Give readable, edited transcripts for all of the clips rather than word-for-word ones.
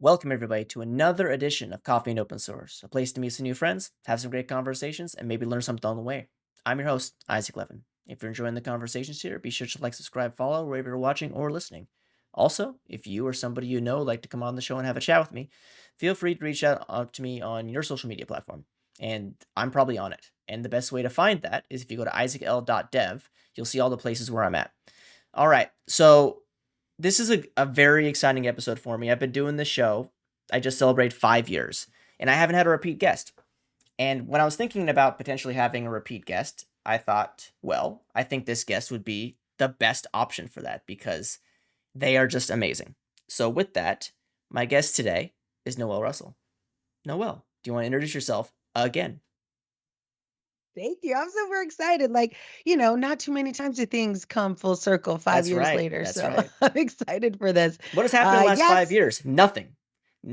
Welcome, everybody, to another edition of Coffee and Open Source, a place to meet some new friends, have some great conversations, and maybe learn something on the way. I'm your host, Isaac Levin. If you're enjoying the conversations here, be sure to like, subscribe, follow wherever you're watching or listening. Also, if you or somebody you know would like to come on the show and have a chat with me, feel free to reach out to me on your social media platform, and I'm probably on it. And the best way to find that is if you go to isaacl.dev, you'll see all the places where I'm at. All right, so this is a very exciting episode for me. I've been doing this show. I just celebrated 5 years, and I haven't had a repeat guest. And when I was thinking about potentially having a repeat guest, I thought, well, I think this guest would be the best option for that because they are just amazing. So with that, my guest today is Noelle Russell. Noelle, do you want to introduce yourself again? Thank you. I'm super excited. Not too many times do things come full circle 5 That's years right. later. That's So right. I'm excited for this. What has happened in the last five Yes, years? Nothing.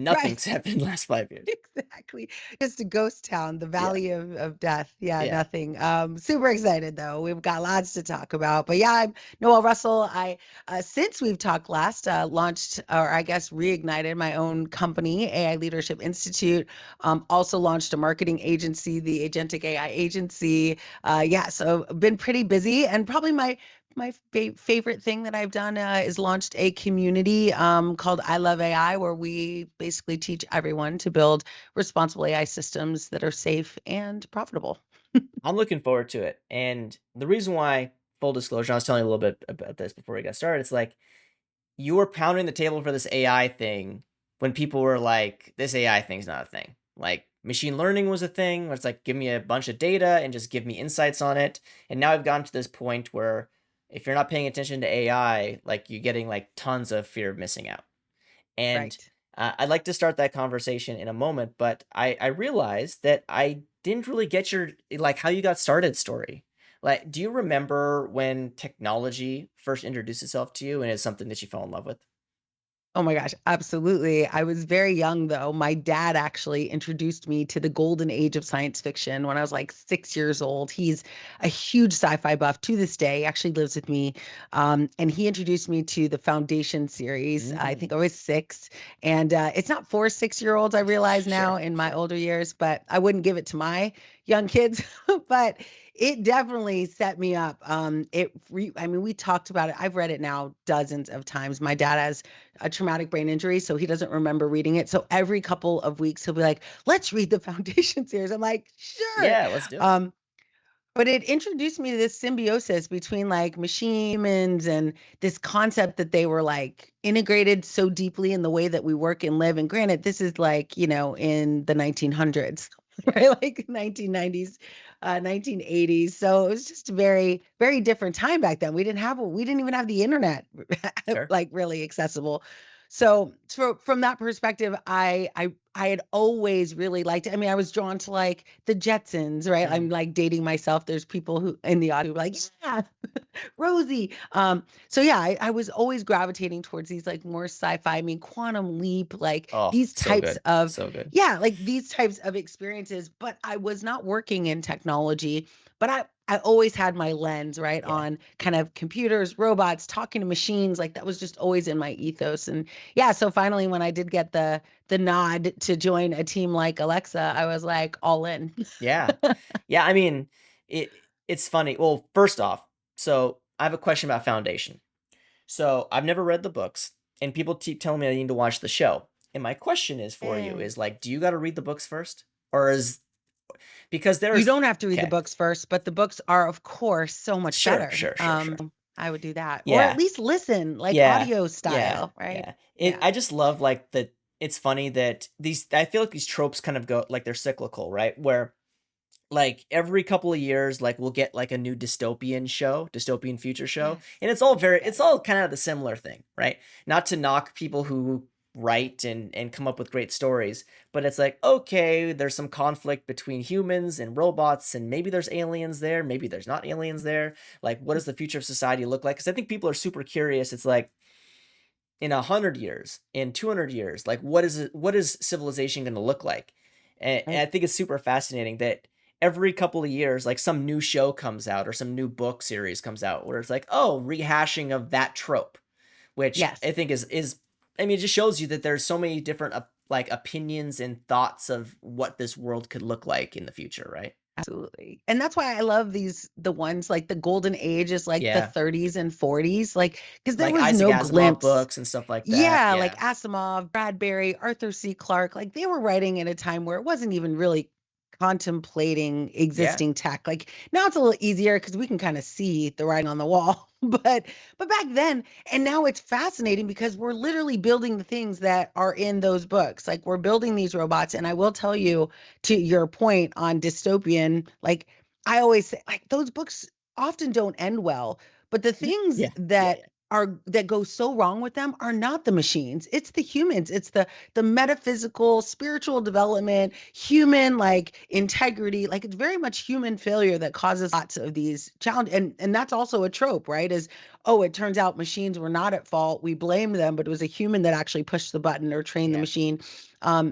right. Nothing's happened in the last 5 years. Exactly. Just a ghost town, the Yeah. valley of death. Yeah, Yeah. nothing. Super excited though. We've got lots to talk about. But yeah, I'm Noelle Russell. I since we've talked last, launched or I guess reignited my own company, AI Leadership Institute. Also launched a marketing agency, the Agentic AI agency. Yeah, so I've been pretty busy and probably my favorite thing that I've done is launched a community called I Love AI, where we basically teach everyone to build responsible AI systems that are safe and profitable. I'm looking forward to it. And the reason why, full disclosure, I was telling you a little bit about this before we got started. It's like you were pounding the table for this AI thing when people were like, this AI thing's not a thing. Like machine learning was a thing where it's like, give me a bunch of data and just give me insights on it. And now I've gotten to this point where if you're not paying attention to AI, like you're getting like tons of fear of missing out. And Right. I'd like to start that conversation in a moment, but I realized that I didn't really get your like how you got started story. Like, do you remember when technology first introduced itself to you and it's something that you fell in love with? Oh my gosh, absolutely. I was very young though. My dad actually introduced me to the golden age of science fiction when I was like 6 years old. He's a huge sci-fi buff to this day. He actually lives with me. And he introduced me to the Foundation series. I Mm, think I was six. And it's not for 6 year olds, I realize now sure, in my sure. older years, but I wouldn't give it to my young kids. But it definitely set me up. I mean, we talked about it. I've read it now dozens of times. My dad has a traumatic brain injury, so he doesn't remember reading it. So every couple of weeks, he'll be like, "Let's read the Foundation series." I'm like, "Sure." Yeah, let's do it. Um, but it introduced me to this symbiosis between like machine humans and this concept that they were like integrated so deeply in the way that we work and live. And granted, this is like, in the 1900s, Yeah, right? Like 1990s, 1980s. So it was just a very, very different time back then. We didn't even have the internet sure. like really accessible. So from that perspective, I had always really liked it. I mean, I was drawn to like the Jetsons, right? I'm Mm. like dating myself. There's people who in the audio who are like, yeah, Rosie. So yeah, I was always gravitating towards these like more sci-fi, I mean, Quantum Leap, like Oh, these so types good, of, so good. yeah, like these types of experiences. But I was not working in technology, but I always had my lens, right, Yeah, on kind of computers, robots, talking to machines. Like that was just always in my ethos. And yeah, so finally when I did get the nod to join a team like Alexa, I was like all in. yeah, yeah. I mean, it's funny. Well, first off, so I have a question about Foundation. So I've never read the books, and people keep telling me I need to watch the show. And my question is for you Eh. is like, do you got to read the books first, or is because You there's don't have to read the okay, books first, but the books are, of course, so much sure, better. sure, sure, sure, I would do that, or at yeah, least listen, like yeah, audio yeah, style, right? yeah. Yeah. I just love like the. It's funny that these. I feel like these tropes kind of go like they're cyclical, right? Where like every couple of years like we'll get like a new dystopian future show, Yes. and it's Yes. all kind of the similar thing, right? Not to knock people who write and come up with great stories, but it's like, okay, there's some conflict between humans and robots, and maybe there's aliens there, maybe there's not aliens there. Like, what does the future of society look like? Because I think people are super curious. It's like in 100 years, in 200 years, like what is civilization going to look like? And Right. I think it's super fascinating that every couple of years like some new show comes out or some new book series comes out where it's like, oh, rehashing of that trope, which I Yes. think is I mean, it just shows you that there's so many different like opinions and thoughts of what this world could look like in the future, right? Absolutely. And that's why I love the ones like the golden age is like the Yeah. 30s and 40s, like, because there Like was Isaac no Asimov glimpse. books and stuff like that. Yeah, like Yeah. Asimov, Bradbury, Arthur C. Clarke, like they were writing at a time where it wasn't even really contemplating Yeah. existing tech. Like now it's a little easier because we can kind of see the writing on the wall. But back then, and now it's fascinating because we're literally building the things that are in those books. Like we're building these robots. And I will tell you, to your point on dystopian, like I always say, like those books often don't end well. But the things Yeah. Yeah. that Yeah. that go so wrong with them are not the machines. It's the humans. It's the metaphysical, spiritual development, human like integrity. Like it's very much human failure that causes lots of these challenges. And that's also a trope, right? Is oh, it turns out machines were not at fault. We blame them, but it was a human that actually pushed the button or trained the Yeah. machine.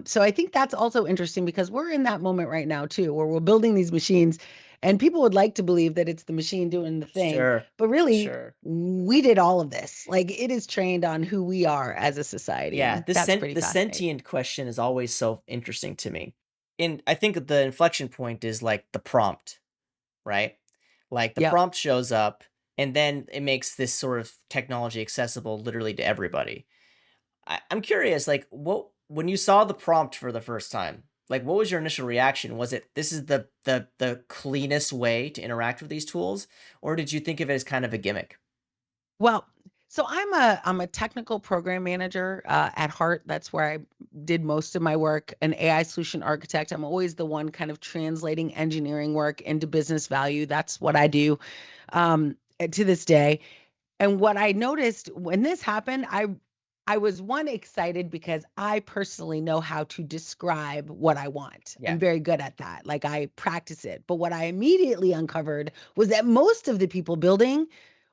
So I think that's also interesting because we're in that moment right now too, where we're building these machines, and people would like to believe that it's the machine doing the thing, Sure. but really Sure. we did all of this. Like it is trained on who we are as a society, Yeah, and that's pretty the fascinating. sentient question is always so interesting to me. And I think the inflection point is like the prompt, right? Like the Yep. prompt shows up and then it makes this sort of technology accessible literally to everybody. I'm curious, like what when you saw the prompt for the first time, like what was your initial reaction? Was it this is the cleanest way to interact with these tools, or did you think of it as kind of a gimmick? Well, so I'm a technical program manager at heart. That's where I did most of my work. An AI solution architect. I'm always the one kind of translating engineering work into business value. That's what I do to this day. And what I noticed when this happened, I was one excited because I personally know how to describe what I want. Yeah, I'm very good at that. Like I practice it. But what I immediately uncovered was that most of the people building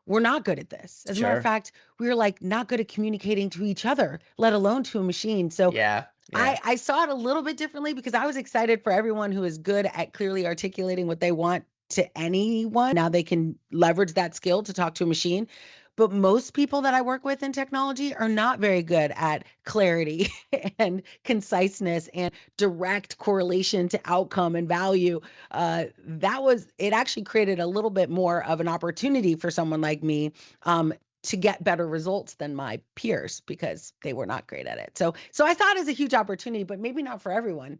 were not good at this. As a matter of sure. fact, we were like not good at communicating to each other, let alone to a machine. So Yeah, I yeah, I saw it a little bit differently because I was excited for everyone who is good at clearly articulating what they want to anyone. Now they can leverage that skill to talk to a machine. But most people that I work with in technology are not very good at clarity and conciseness and direct correlation to outcome and value. That was it actually created a little bit more of an opportunity for someone like me to get better results than my peers because they were not great at it. So I saw it as a huge opportunity, but maybe not for everyone,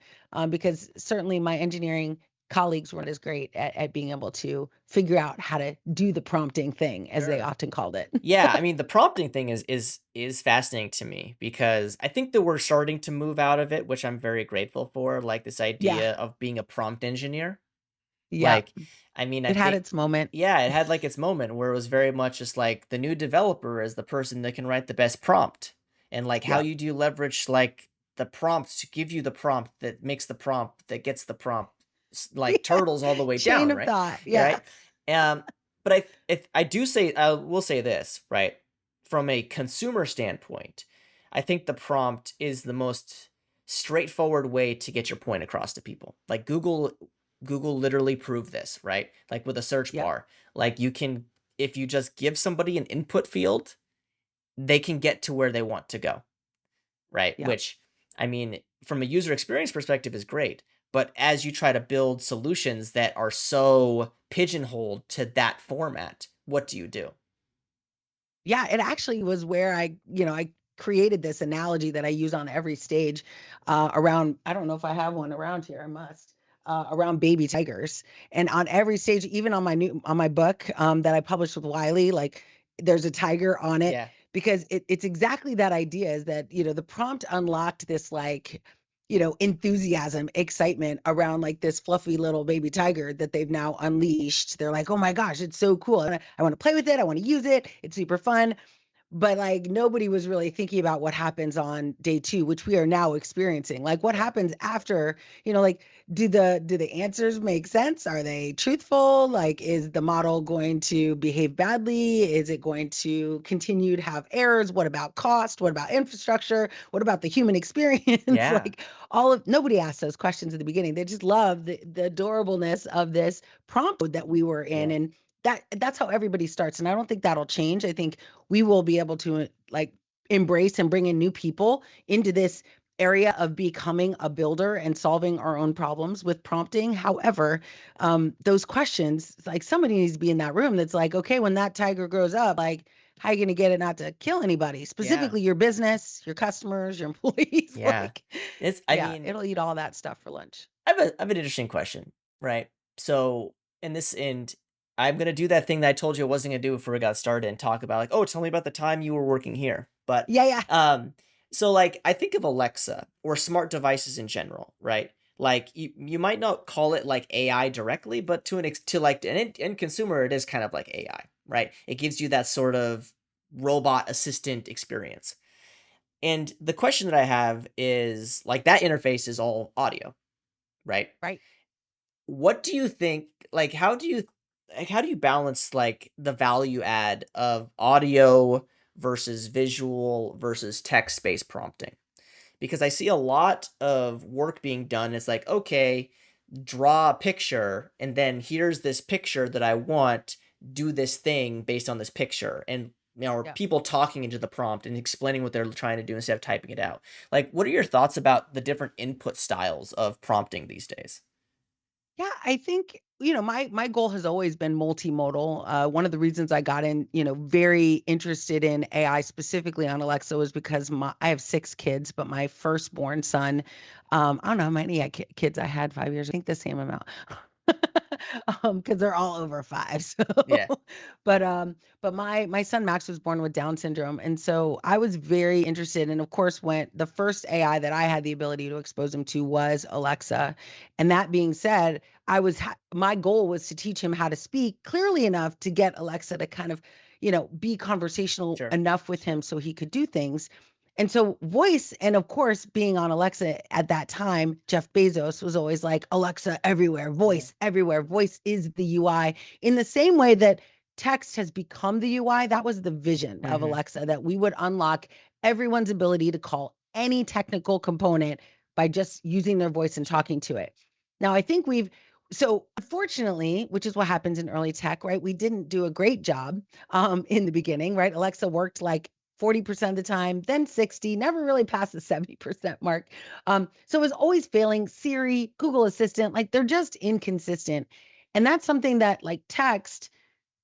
because certainly my engineering colleagues weren't as great at being able to figure out how to do the prompting thing, as they sure. often called it. Yeah, I mean, the prompting thing is fascinating to me because I think that we're starting to move out of it, which I'm very grateful for, like this Yeah, idea of being a prompt engineer. yeah, Like, I mean, I it had think its moment. yeah, it had like its moment where it was very much just like the new developer is the person that can write the best prompt. And like how Yep. you do leverage like the prompt to give you the prompt that makes the prompt that gets the prompt like Yeah, turtles all the way chain down, of right? thought. Yeah, Yeah, right. But I do say I will say this, right? From a consumer standpoint, I think the prompt is the most straightforward way to get your point across to people. Like Google literally proved this, right? Like with a search yep, bar. Like you can if you just give somebody an input field, they can get to where they want to go, right? yep. Which I mean, from a user experience perspective is great, but as you try to build solutions that are so pigeonholed to that format, what do you do? Yeah, it actually was where I created this analogy that I use on every stage around, I don't know if I have one around here, I must, around baby tigers. And on every stage, even on my book that I published with Wiley, like there's a tiger on it Yeah. because it's exactly that idea is that, the prompt unlocked this like, enthusiasm, excitement around like this fluffy little baby tiger that they've now unleashed. They're like, oh my gosh, it's so cool. I want to play with it. I want to use it. It's super fun. But like nobody was really thinking about what happens on day two, which we are now experiencing. Like what Yeah. happens after, like do the answers make sense? Are they truthful? Like is the model going to behave badly? Is it going to continue to have errors? What about cost? What about infrastructure? What about the human experience? Yeah. Like nobody asked those questions at the beginning. They just love the adorableness of this prompt that we were in. Yeah. And that's how everybody starts. And I don't think that'll change. I think we will be able to like embrace and bring in new people into this area of becoming a builder and solving our own problems with prompting. However, those questions, like somebody needs to be in that room that's like, okay, when that tiger grows up, like, how are you going to get it not to kill anybody, Yeah. specifically your business, your customers, your employees? Yeah. Like, I yeah, mean, it'll eat all that stuff for lunch. I have an interesting question, right? So in this end, I'm gonna do that thing that I told you I wasn't gonna do before we got started and talk about like, oh, tell me about the time you were working here. But Yeah, yeah, um, so like I think of Alexa or smart devices in general, right? Like you might not call it like AI directly, but to like an end consumer, it is kind of like AI, right? It gives you that sort of robot assistant experience. And the question that I have is like that interface is all audio, right? right. What do you think how do you balance like the value add of audio versus visual versus text-based prompting? Because I see a lot of work being done. It's like, okay, draw a picture, and then here's this picture that I want, do this thing based on this picture. And or Yeah. people talking into the prompt and explaining what they're trying to do instead of typing it out. Like, what are your thoughts about the different input styles of prompting these days? Yeah, I think, my goal has always been multimodal. One of the reasons I got in, very interested in AI specifically on Alexa was because I have 6 kids, but my firstborn son, I don't know how many kids I had 5 years. I think the same amount. Because they're all over 5. So, Yeah. but my son Max was born with Down syndrome, and so I was very interested. And of course, when the first AI that I had the ability to expose him to was Alexa. And that being said, my goal was to teach him how to speak clearly enough to get Alexa to kind of, be conversational Sure. enough with him so he could do things. And so voice, and of course, being on Alexa at that time, Jeff Bezos was always like, Alexa Yeah. everywhere. Voice is the UI. In the same way that text has become the UI, that was the vision of Mhm. Alexa, that we would unlock everyone's ability to call any technical component by just using their voice and Sure. talking to it. Now, I think so unfortunately, which is what happens in early tech, right? We didn't do a great job in the beginning, right? Alexa worked like 40% of the time, then 60, never really past the 70% mark. So it was always failing. Siri, Google Assistant, like they're just inconsistent. And that's something that like text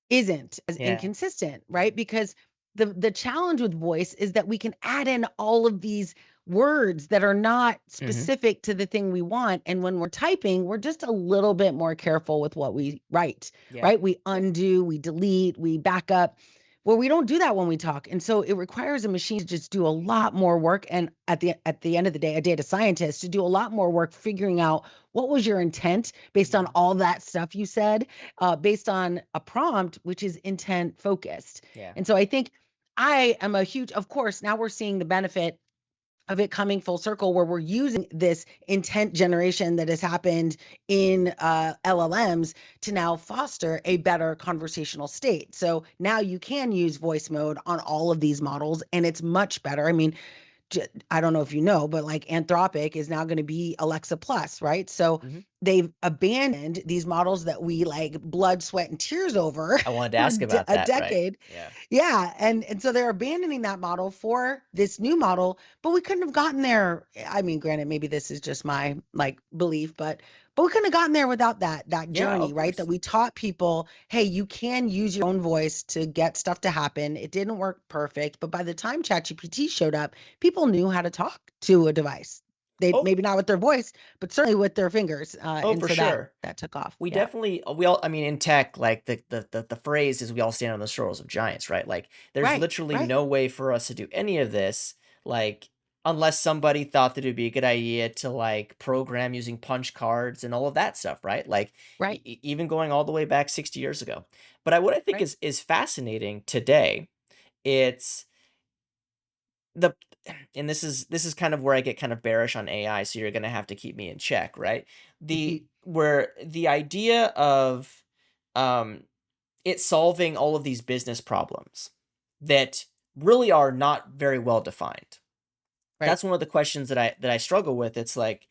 isn't as Yeah. inconsistent, right? Because the challenge with voice is that we can add in all of these words that are not Mhm. specific to the thing we want. And when we're typing, we're just a little bit more careful with what we write, Yeah. right? We undo, we delete, we back up. Well, we don't do that when we talk. And so it requires a machine to just do a lot more work. And at the end of the day, a data scientist to do a lot more work figuring out what was your intent based on Mhm. all that stuff you said, based on a prompt, which is intent focused. Yeah. And so I think I am a huge, of course, now we're seeing the benefit of it coming full circle where we're using this intent generation that has happened in LLMs to now foster a better conversational state. So now you can use voice mode on all of these models and it's much better. I mean, I don't know if you know, but like Anthropic is now going to be Alexa Plus, right? So Mhm. they've abandoned these models that we like blood, sweat, and tears over I wanted to for ask about a that, right. decade. Yeah. Yeah, and so they're abandoning that model for this new model, but we couldn't have gotten there. I mean, granted, maybe this is just my like belief, but we couldn't have gotten there without that Yeah, journey, of right? That course. we taught people, hey, you can use your own voice to get stuff to happen. It didn't work perfect, but by the time ChatGPT showed up, people knew how to talk to a device. They Oh, maybe not with their voice, but certainly with their fingers. oh, And for so that sure. that took off. We Yeah. definitely we all I mean, in tech, like, the phrase is "We all stand on the shoulders of giants," right? Like, there's Right. literally Right. no way for us to do any of this, like, unless somebody thought that it'd be a good idea to, like, program using punch cards and all of that stuff, right? Like, Right. even going all the way back 60 years ago. But what I think Right. is fascinating today, it's the and this is kind of where I get kind of bearish on AI, so you're gonna have to keep me in check, right? The idea of um it solving all of these business problems that really are not very well defined. Right. That's one of the questions that I struggle with. It's like,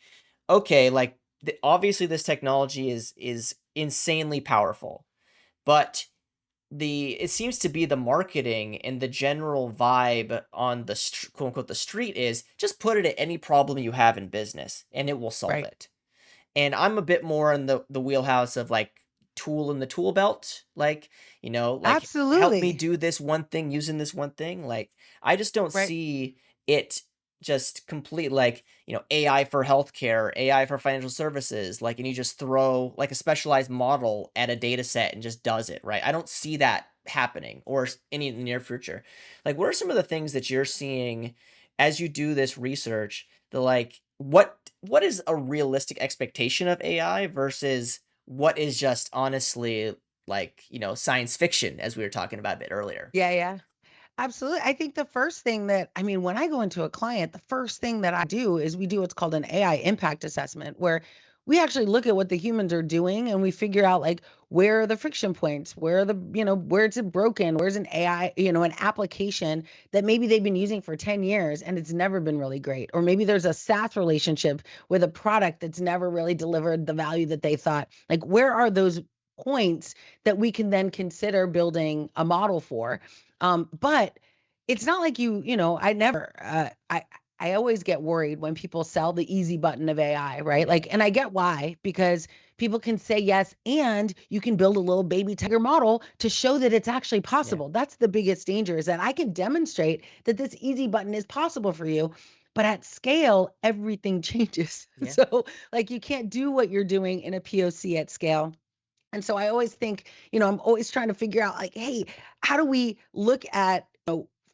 okay, like obviously this technology is insanely powerful, but it seems to be the marketing and the general vibe on the quote unquote the street is just put it at any problem you have in business and it will solve Right. it. And I'm a bit more in the wheelhouse of, like, tool in the tool belt, like, like, help me Absolutely. do this one thing using this one thing, like, I just don't Right. see it just complete, like, AI for healthcare, AI for financial services, like, and you just throw, like, a specialized model at a data set and just does it, right? I don't see that happening or any in the near future. Like, what are some of the things that you're seeing as you do this research, the, like, what is a realistic expectation of AI versus what is just honestly, like, science fiction, as we were talking about a bit earlier? Yeah, yeah. Absolutely. I think the first thing that I mean, when I go into a client, the first thing that I do is we do what's called an AI impact assessment, where we actually look at what the humans are doing and we figure out like where are the friction points, where are the, where's it broken, where's an AI, an application that maybe they've been using for 10 years and it's never been really great. Or maybe there's a SaaS relationship with a product that's never really delivered the value that they thought. Like, where are those points that we can then consider building a model for? But it's not like I never, I always get worried when people sell the easy button of AI, right? Yeah, Like, and I get why, because people can say yes, and you can build a little baby tiger model to show that it's actually yeah, possible. That's the biggest danger, is that I can demonstrate that this easy button is possible for you. But at scale, everything changes. yeah, So, like, you can't do what you're doing in a POC at scale. And so I always think, I'm always trying to figure out like, hey, how do we look at,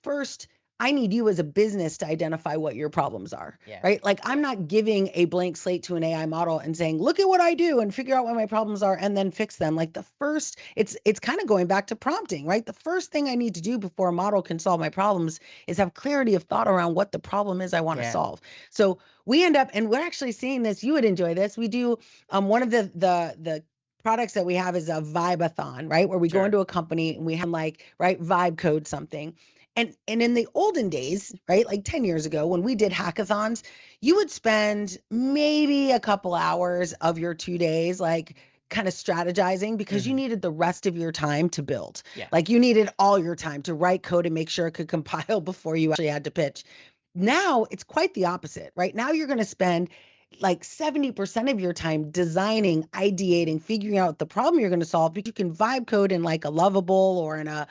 first, I need you as a business to identify what your problems are, yeah, right? Like, I'm not giving a blank slate to an AI model and saying, look at what I do and figure out what my problems are and then fix them. Like, the first, it's kind of going back to prompting, right? The first thing I need to do before a model can solve my problems is have clarity of thought around what the problem is I want to yeah, solve. So we end up, and we're actually seeing this, you would enjoy this. We do one of the products that we have is a vibe-a-thon, right? Where we go sure. into a company and we have like, right, vibe code something. And in the olden days, right, like 10 years ago when we did hackathons, you would spend maybe a couple hours of your 2 days like kind of strategizing because you Mhm. needed the rest of your time to build. Yeah, Like, you needed all your time to write code and make sure it could compile before you actually had to pitch. Now it's quite the opposite, right? Now you're going to spend like 70% of your time designing, ideating, figuring out the problem you're going to solve, because you can vibe code in like a Lovable or in a,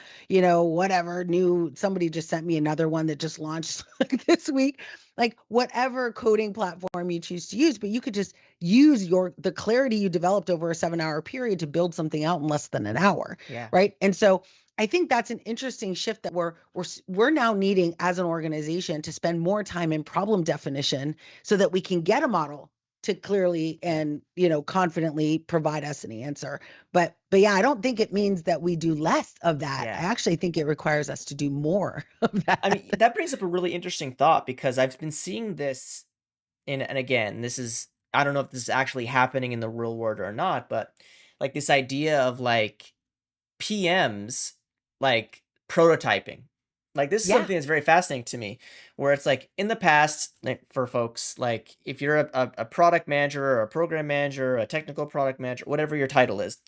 whatever new, somebody just sent me another one that just launched like this week, like whatever coding platform you choose to use, but you could just use the clarity you developed over a 7-hour period to build something out in less than an hour. yeah, Right. And so I think that's an interesting shift that we're now needing as an organization to spend more time in problem definition so that we can get a model to clearly yeah, and confidently provide us an answer. But yeah, I don't think it means that we do less of that. I yeah. actually think it requires us to do more of I that. mean, that brings up a really interesting thought because I've been seeing this and again, this is I don't know if this is actually happening in the real world or not, but, like, this idea of, like, PMs, like, prototyping. Like, this is Yeah, something that's very fascinating to me, where it's like, in the past, like, for folks, like, if you're a product manager or a program manager, a technical product manager, whatever your title is,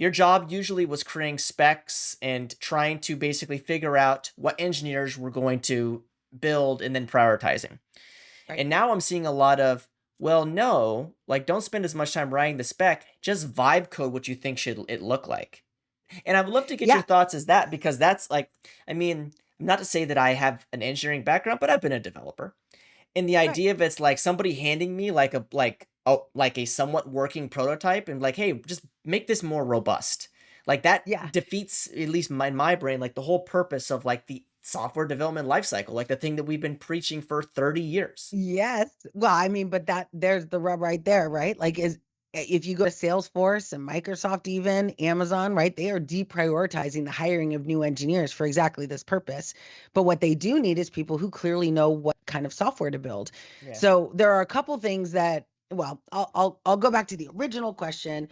your job usually was creating specs and trying to basically figure out what engineers were going to build and then prioritizing. right. And now I'm seeing a lot of, well, no, like, don't spend as much time writing the spec, just vibe code what you think should it look like. And I would love to get your Yeah, thoughts as that because that's like, I mean, not to say that I have an engineering background, but I've been a developer. And the right. idea of it's like somebody handing me like a somewhat working prototype and like, hey, just make this more robust. Like that Yeah. defeats, at least my brain, like the whole purpose of like the software development lifecycle, like the thing that we've been preaching for 30 years. Yes. Well, I mean, but there's the rub right there, right? Like, if you go to Salesforce and Microsoft, even Amazon, right? They are deprioritizing the hiring of new engineers for exactly this purpose. But what they do need is people who clearly know what kind of software to build. Yeah. So there are a couple things that, well, I'll go back to the original question.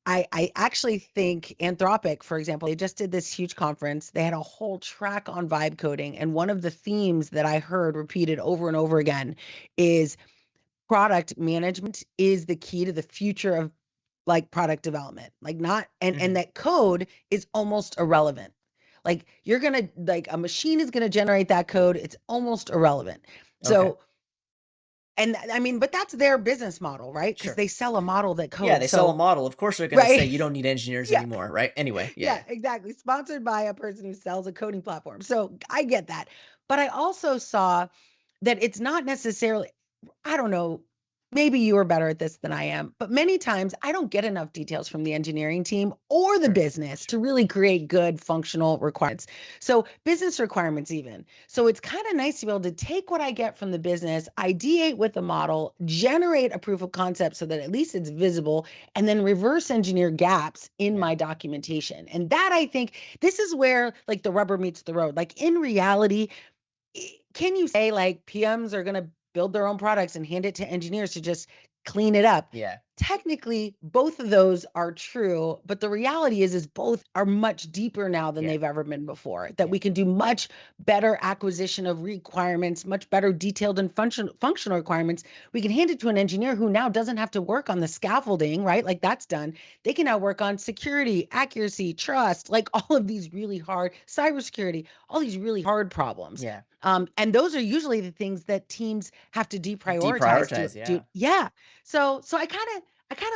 I actually think Anthropic, for example, they just did this huge conference. They had a whole track on vibe coding. And one of the themes that I heard repeated over and over again is product management is the key to the future of like product development. Like not and Mhm. that code is almost irrelevant. Like you're going to like a machine is going to generate that code, it's almost irrelevant. Okay. So and I mean, but that's their business model, right? Because Sure. they sell a model that Yeah, codes. they sell a So, model. Of course, they're going to say right. you don't need engineers Yeah. anymore, right? Anyway, yeah, Yeah, exactly. Sponsored by a person who sells a coding platform. So I get that. But I also saw that it's not necessarily, I don't know, maybe you are better at this than I am, but many times I don't get enough details from the engineering team or the sure, business to really create good functional requirements. So, business requirements, even. So, it's kind of nice to be able to take what I get from the business, ideate with the model, generate a proof of concept so that at least it's visible, and then reverse engineer gaps in yeah, my documentation. And that I think this is where like the rubber meets the road. Like in reality, can you say like PMs are going to build their own products and hand it to engineers to just clean it up? yeah, Technically, both of those are true, but the reality is both are much deeper now than yeah, they've ever been before. That yeah, we can do much better acquisition of requirements, much better detailed and functional requirements. We can hand it to an engineer who now doesn't have to work on the scaffolding, right? Like that's done. They can now work on security, accuracy, trust, like all of these really hard cybersecurity, all these really hard problems. yeah. And those are usually the things that teams have to deprioritize to Deprioritize, do. yeah, Yeah. So I kind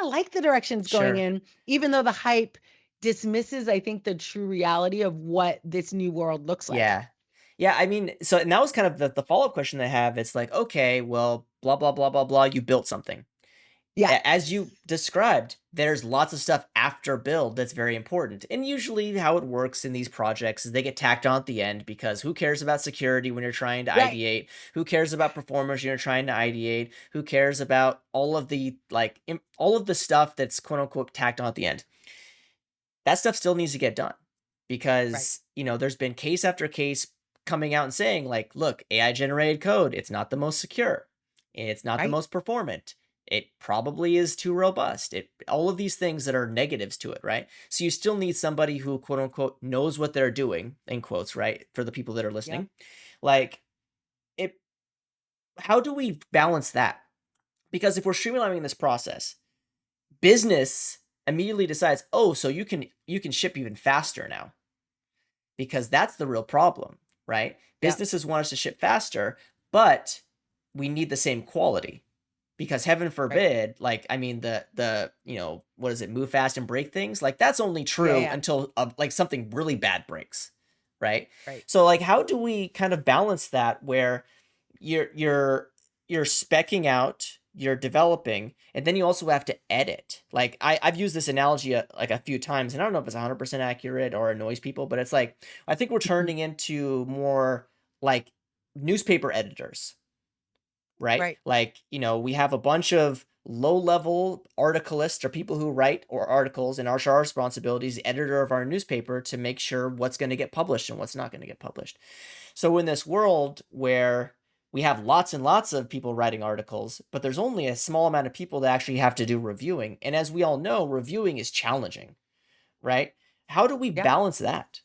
of like the directions going sure. in, even though the hype dismisses, I think, the true reality of what this new world looks like. Yeah. Yeah, I mean, so and that was kind of the follow-up question I have. It's like, okay, well, blah, blah, blah, blah, blah, you built something. As you Yes. described, there's lots of stuff after build that's very important. And usually how it works in these projects is they get tacked on at the end because who cares about security when you're trying to Right. ideate? Who cares about performance when you're trying to ideate? Who cares about all of the like all of the stuff that's quote unquote tacked on at the end? That stuff still needs to get done Right. because, there's been case after case coming out and saying like, look, AI generated code, it's not the most secure. It's not the Right. most performant. It probably is too robust. It all of these things that are negatives to it, right? So you still need somebody who quote unquote knows what they're doing, in quotes, right? For the people that are Yep. listening. Like it how do we balance that? Because if we're streamlining this process, business immediately decides, "Oh, so you can ship even faster now." Because that's the real problem, right? Yep. Businesses want us to ship faster, but we need the same quality. Because heaven Right. forbid, like I mean the what is it, move fast and break things? Like that's only Yeah. true Yeah. until like something really bad breaks, right? Right. So like how do we kind of balance that where you're you're you're specking out, you're developing, and then you also have to edit. Like I've used this analogy like a few times, and I don't know if it's 100% accurate or annoys people, but it's like I think we're Mhm. turning into more like newspaper editors, right? Right. Like, we have a bunch of low-level articlists or people who write or articles, and our responsibility is the editor of our newspaper to make sure what's going to get published and what's not going to get published. So in this world where we have lots and lots of people writing articles, but there's only a small amount of people that actually have to do reviewing. And as we all know, reviewing is challenging, right? How do we Yeah. balance that?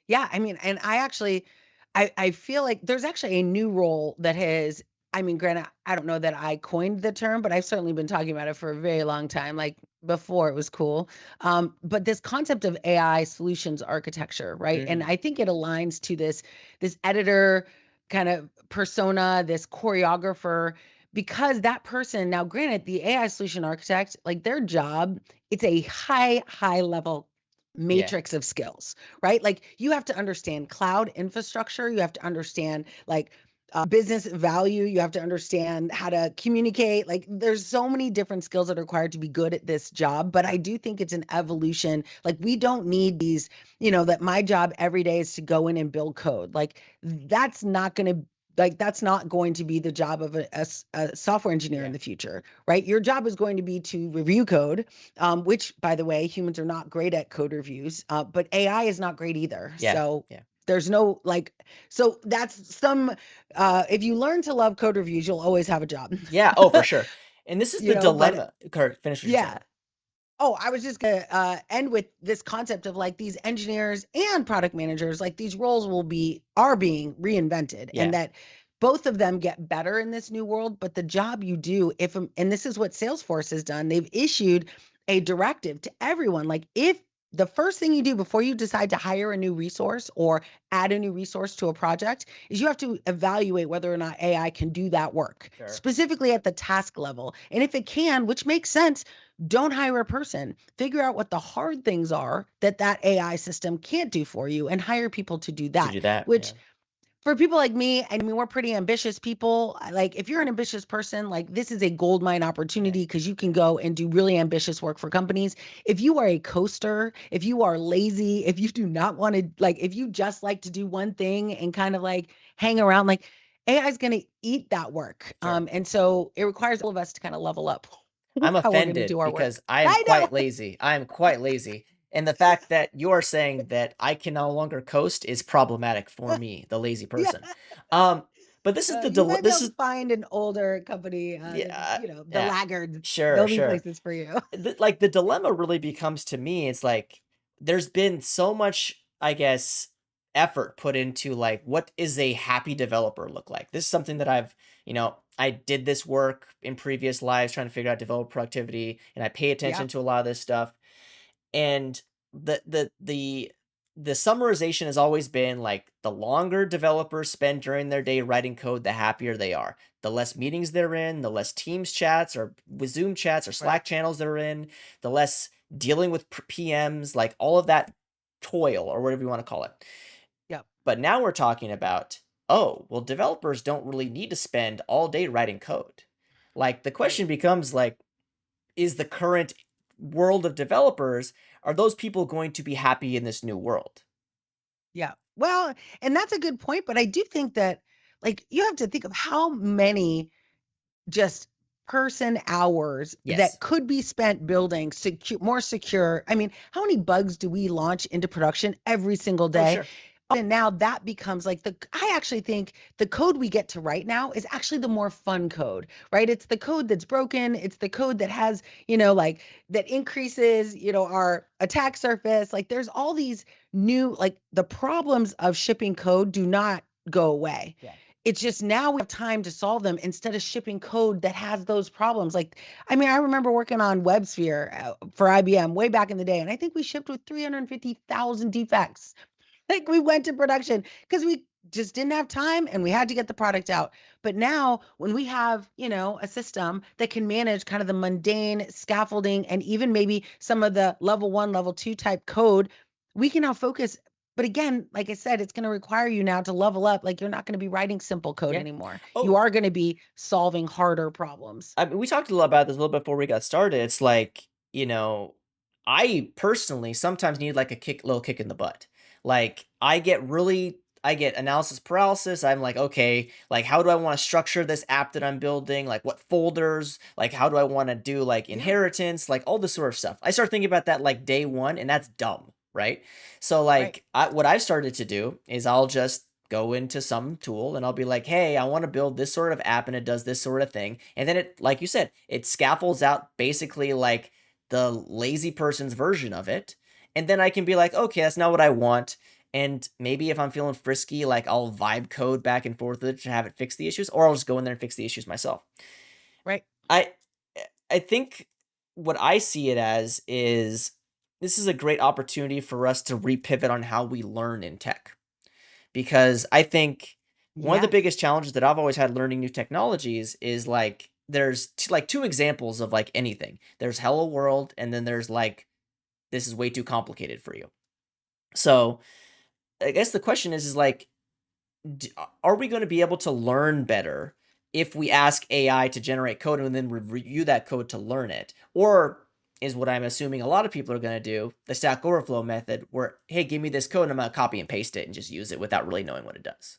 Yeah, I mean, and I feel like there's actually a new role that has, I mean, granted, I don't know that I coined the term, but I've certainly been talking about it for a very long time, like before it was cool. But this concept of AI solutions architecture, right? And Mm, I think it aligns to this editor kind of persona, this choreographer, because that person, now granted, the AI solution architect, like their job, it's a high level yeah, matrix of skills, right? Like you have to understand cloud infrastructure, you have to understand like business value, you have to understand how to communicate. Like there's so many different skills that are required to be good at this job, but I sure. do think it's an evolution. Like we don't need these, that my job every day is to go in and build code. That's not going to be the job of a software engineer in Yeah, the future, right? Your job is going to be to review code, which, by the way, humans are not great at code reviews, but AI is not great either. yeah, So yeah. there's no like, so that's if you learn to love code reviews, you'll always have a job. Yeah, oh, for sure. And this is the But dilemma. Kurt, finish what you're saying. yeah. Oh, I was just gonna end with this concept of like these engineers and product managers, like these roles are being reinvented, and Yeah, that both of them get better in this new world. But the job you do, and this is what Salesforce has done, they've issued a directive to everyone. Like, if the first thing you do before you decide to hire a new resource or add a new resource to a project is you have to evaluate whether or not AI can do that work, Sure. specifically at the task level. And if it can, which makes sense, don't hire a person. Figure out what the hard things are that that AI system can't do for you and hire people to do To that, do that, which yeah. for people like me, I mean, we're pretty ambitious people. Like, if you're an ambitious person, like, this is a gold mine Yeah. opportunity because you can go and do really ambitious work for companies. If you are a coaster, if you are lazy, if you do not want to, like, if you just like to do one thing and kind of like hang around, like, AI is going to eat that work. Sure. And so it requires all of us to kind of level up I'm how we're going to offended do our because work. I am I know. quite lazy. I am quite lazy. And the fact that you are saying that I can no longer coast is problematic for me, the lazy Yeah. person. Um, but this is You might be this able is to find an older company, yeah, the yeah. laggards. Sure, There'll be sure. places for you. Like the dilemma really becomes to me, it's like there's been so much, I guess, effort put into like what is a happy developer look like. This is something that I did this work in previous lives trying to figure out developer productivity, and I pay Yeah, attention to a lot of this stuff. And the summarization has always been like the longer developers spend during their day writing code, the happier they are. The less meetings they're in, the less Teams chats or with Zoom chats or right. Slack channels they're in, the less dealing with PMs, like all of that toil or whatever you want to call it. Yep, But now we're talking about, oh, well, developers don't really need to spend all day writing code. Like the right. question becomes like, is the current world of developers, are those people going to be happy in this new world? Yeah. Well, and that's a good point, but I do think that, like, you have to think of how many just person hours that Yes. could be spent building more secure. I mean, how many bugs do we launch into production every single Oh, day? sure. And now that becomes like I actually think the code we get to write now is actually the more fun code, right? It's the code that's broken. It's the code that has, like, that increases, our attack surface. Like, there's all these new, like, the problems of shipping code do not go away. Yeah. It's just now we have time to solve them instead of shipping code that has those problems. Like, I mean, I remember working on WebSphere for IBM way back in the day, and I think we shipped with 350,000 defects. Like, we went to production because we just didn't have time and we had to get the product out. But now, when we have, a system that can manage kind of the mundane scaffolding and even maybe some of the level one, level two type code, we can now focus. But again, like I said, it's going to require you now to level up. Like, you're not going to be writing simple code Yeah. anymore. You Oh, are going to be solving harder problems. I mean, we talked a little about this a little before we got started. It's like, I personally sometimes need like a little kick in the butt. Like, I get analysis paralysis. I'm like, okay, like, how do I want to structure this app that I'm building? Like, what folders? Like, how do I want to do like Yeah, inheritance? Like, all this sort of stuff. I start thinking about that like day one, and that's dumb, right? So, right. like, what I've started to do is I'll just go into some tool and I'll be like, hey, I want to build this sort of app and it does this sort of thing. And then it, like you said, it scaffolds out basically like the lazy person's version of it. And then I can be like, okay, that's not what I want. And maybe if I'm feeling frisky, like I'll vibe code back and forth with it to have it fix the issues, or I'll just go in there and fix the issues myself. Right. I I think what I see it as is this is a great opportunity for us to repivot on how we learn in tech, because I think one of the Yes. biggest challenges that I've always had learning new technologies is like there's like two examples of like anything. There's hello world, and then there's like this is way too complicated for you. So I guess the question is like are we going to be able to learn better if we ask AI to generate code and then review that code to learn it? Or is what I'm assuming a lot of people are going to do the Stack Overflow method where, hey, give me this code and I'm going to copy and paste it and just use it without really knowing what it does?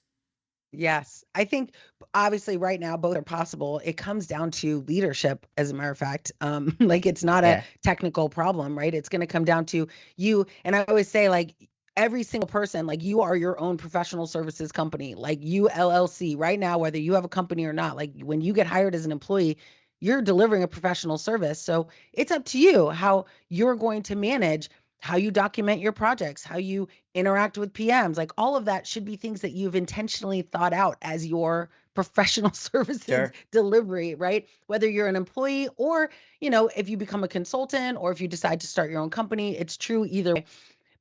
Yes. I think obviously right now both are possible. It comes down to leadership, as a matter of fact. Like, it's not a Yeah. technical problem, right? It's going to come down to you. And I always say, like, every single person, like, you are your own professional services company, like you LLC right now, whether you have a company or not. Like, when you get hired as an employee, you're delivering a professional service. So it's up to you how you're going to manage how you document your projects, how you interact with PMs, like all of that should be things that you've intentionally thought out as your professional services Sure. delivery, right? Whether you're an employee or, if you become a consultant or if you decide to start your own company, it's true either way.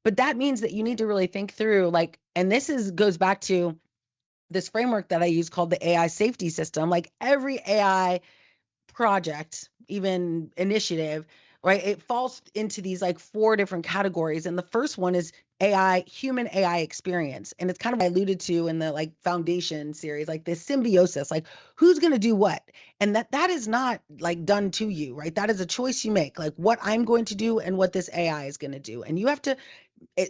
But that means that you need to really think through, like, and this is goes back to this framework that I use called the AI safety system. Like every AI project, even initiative, right? It falls into these like four different categories. And the first one is AI, human AI experience. And it's kind of what I alluded to in the like foundation series, like this symbiosis, like who's going to do what? And that is not like done to you, right? That is a choice you make, like what I'm going to do and what this AI is going to do. And you have to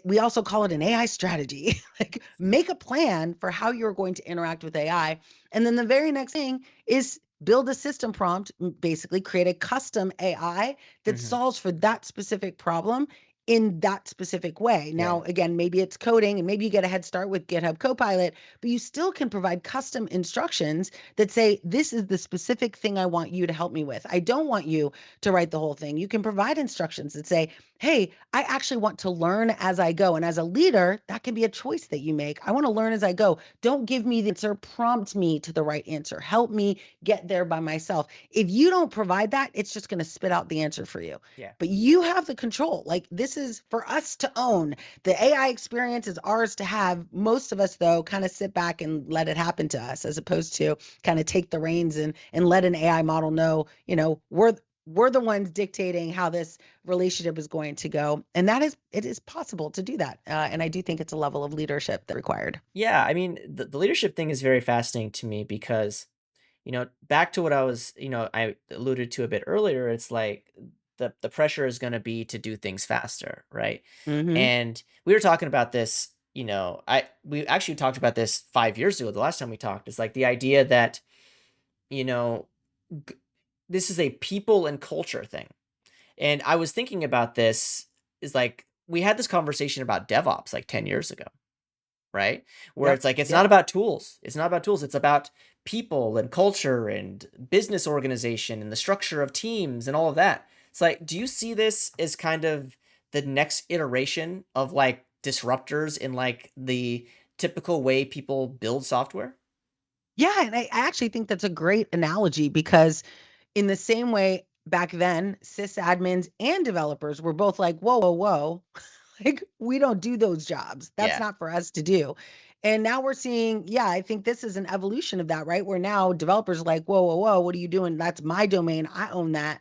we also call it an AI strategy. Like make a plan for how you're going to interact with AI. And then the very next thing is build a system prompt, basically create a custom AI that Hmm. solves for that specific problem in that specific way. Yeah. Now, again, maybe it's coding and maybe you get a head start with GitHub Copilot, but you still can provide custom instructions that say, this is the specific thing I want you to help me with. I don't want you to write the whole thing. You can provide instructions that say, hey, I actually want to learn as I go. And as a leader, that can be a choice that you make. I want to learn as I go. Don't give me the answer, prompt me to the right answer. Help me get there by myself. If you don't provide that, it's just going to spit out the answer for you. Yeah. But you have the control. Like this is for us to own. The AI experience is ours to have. Most of us, though, kind of sit back and let it happen to us, as opposed to kind of take the reins and let an AI model know, we're the ones dictating how this relationship is going to go. And it is possible to do that. And I do think it's a level of leadership that's required. Yeah. I mean, the leadership thing is very fascinating to me because, back to what I alluded to a bit earlier, it's like the pressure is going to be to do things faster, right? Hmm. And we were talking about this, we actually talked about this 5 years ago, the last time we talked. It's like the idea that, you know, g- this is a people and culture thing. And I was thinking about this is like we had this conversation about DevOps like 10 years ago, right? Where Yep. it's like it's not Yep. about tools. It's not about tools. It's about people and culture and business organization and the structure of teams and all of that. It's like, do you see this as kind of the next iteration of like disruptors in like the typical way people build software? Yeah. And I actually think that's a great analogy because in the same way back then, sysadmins and developers were both like, whoa, whoa, whoa. Like, we don't do those jobs. That's Yeah. not for us to do. And now we're seeing, yeah, I think this is an evolution of that, right? Where now developers are like, whoa, whoa, whoa, what are you doing? That's my domain. I own that.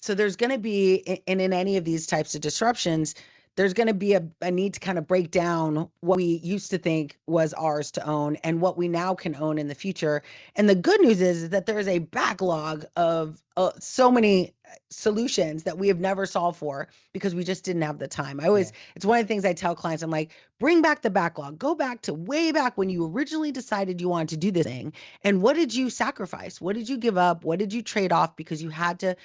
So there's going to be, and in any of these types of disruptions, there's going to be a need to kind of break down what we used to think was ours to own and what we now can own in the future. And the good news is that there is a backlog of so many solutions that we have never solved for because we just didn't have the time. Yeah. It's one of the things I tell clients. I'm like, bring back the backlog. Go back to way back when you originally decided you wanted to do this thing. And what did you sacrifice? What did you give up? What did you trade off because you had to,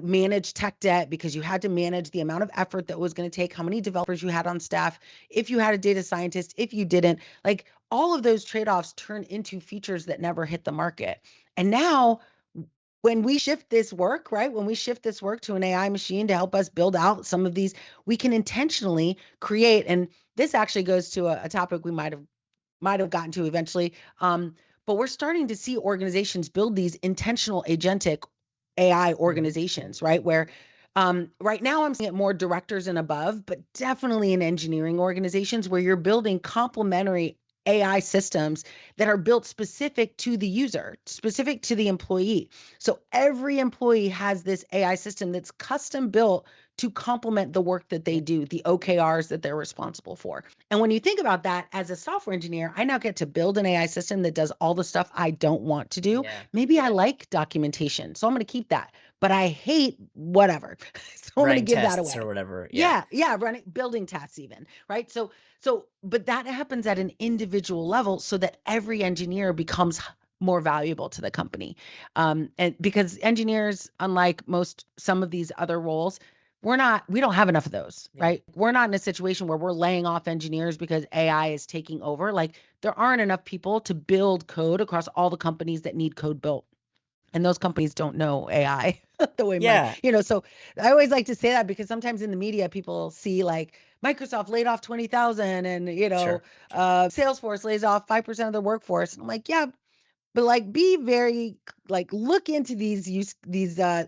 manage tech debt, because you had to manage the amount of effort that was going to take, how many developers you had on staff, if you had a data scientist, if you didn't, like all of those trade-offs turn into features that never hit the market. And now when we shift this work, right? When we shift this work to an AI machine to help us build out some of these, we can intentionally create. And this actually goes to a topic we might have gotten to eventually. But we're starting to see organizations build these intentional agentic AI Mhm. organizations, right? Where right now I'm seeing it more directors and above, but definitely in engineering organizations where you're building complementary AI systems that are built specific to the user, specific to the employee. So every employee has this AI system that's custom built to complement the work that they Yeah. do, the OKRs that they're responsible for. And when you think about that, as a software engineer, I now get to build an AI system that does all the stuff I don't want to do. Yeah. Maybe I like documentation, so I'm going to keep that, but I hate whatever. So I'm going to Writing give that tests or away. whatever. Yeah. Yeah, yeah, running building tasks even, right? But that happens at an individual level so that every engineer becomes more valuable to the company. And because engineers, unlike some of these other roles, we don't have enough of those, Yeah. right? We're not in a situation where we're laying off engineers because AI is taking over. Like there aren't enough people to build code across all the companies that need code built. and those companies don't know AI the way Yeah, so I always like to say that because sometimes in the media people see like Microsoft laid off 20,000 and sure. Salesforce lays off 5% of their workforce. And I'm like, yeah, but like be very like look into these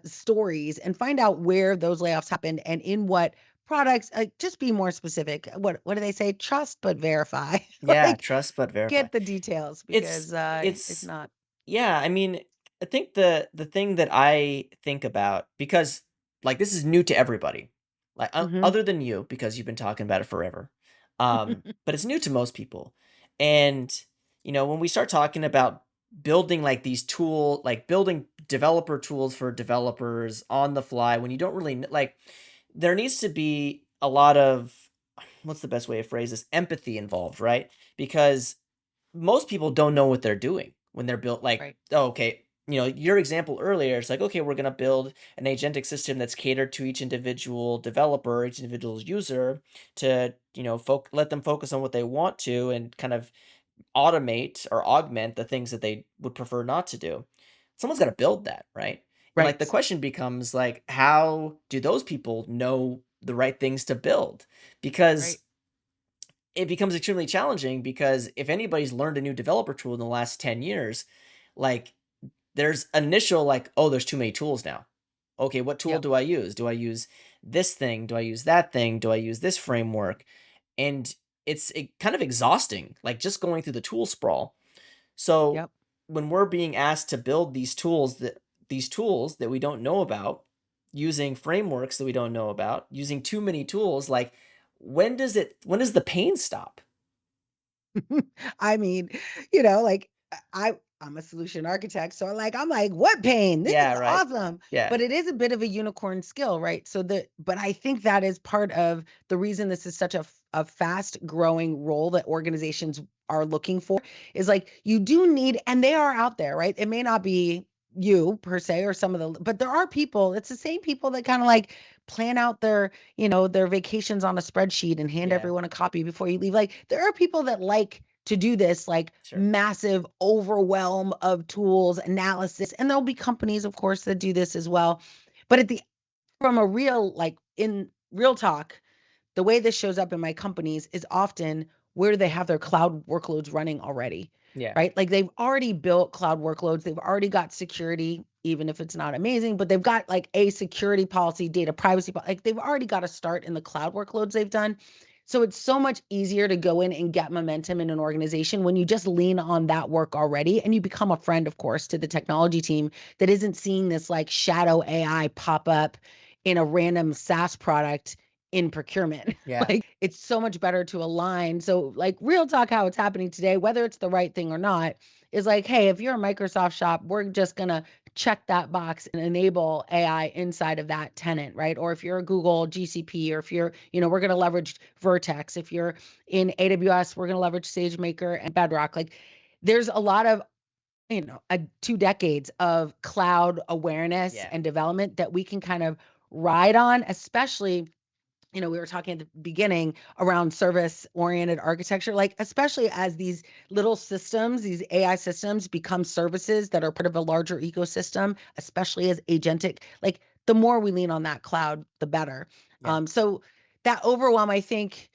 stories and find out where those layoffs happened and in what products. Just be more specific. What do they say? Trust but verify. Yeah, Like trust but verify. get the details It's because if it's not. yeah, I mean, I think the thing that I think about, because like this is new to everybody. Like Hmm. other than you, because you've been talking about it forever. But it's new to most people. And when we start talking about building like these building developer tools for developers on the fly, when you don't really like, there needs to be a lot of, what's the best way to phrase this, empathy involved, right? Because most people don't know what they're doing when they're built like, Right. oh, okay, your example earlier, it's like, okay, we're going to build an agentic system that's catered to each individual developer, each individual user, to, let them focus on what they want to and kind of automate or augment the things that they would prefer not to do. Someone's got to build that, right? And like the Right. question becomes like, how do those people know the right things to build? Because Right. it becomes extremely challenging, because if anybody's learned a new developer tool in the last 10 years, like there's initial like, oh, there's too many tools now. Okay, what tool Yep. do I use? Do I use this thing? Do I use that thing? Do I use this framework? And it's kind of exhausting, like just going through the tool sprawl. So Yep. when we're being asked to build these tools that we don't know about, using frameworks that we don't know about, using too many tools, like when does the pain stop? I mean, like I'm a solution architect, so I'm like, what pain? This Yeah, is right. awesome. Yeah, But it is a bit of a unicorn skill, right? But I think that is part of the reason this is such a fast growing role that organizations are looking for is like you do need, and they are out there, right? It may not be you per se or some of the, but there are people, it's the same people that kind of like plan out their vacations on a spreadsheet and hand yeah, everyone a copy before you leave. Like there are people that like to do this like sure. massive overwhelm of tools analysis, and there'll be companies of course that do this as well. But at the from a real like in real talk, the way this shows up in my companies is often where they have their cloud workloads running already, Yeah, right? Like they've already built cloud workloads, they've already got security, even if it's not amazing, but they've got like a security policy, data privacy, like they've already got to start in the cloud workloads they've done. So it's so much easier to go in and get momentum in an organization when you just lean on that work already and you become a friend, of course, to the technology team that isn't seeing this like shadow AI pop up in a random SaaS product in procurement. yeah, Like it's so much better to align. So like real talk how it's happening today, whether it's the right thing or not, is like, hey, if you're a Microsoft shop, we're just gonna check that box and enable AI inside of that tenant, right? Or if you're a Google GCP, or if we're gonna leverage Vertex. If you're in AWS, we're gonna leverage SageMaker and Bedrock. Like there's a lot of 2 decades of cloud awareness yeah, and development that we can kind of ride on, especially we were talking at the beginning around service oriented architecture, like especially as these little systems, these AI systems become services that are part of a larger ecosystem, especially as agentic, like the more we lean on that cloud, the better. yeah, So that overwhelm, I think,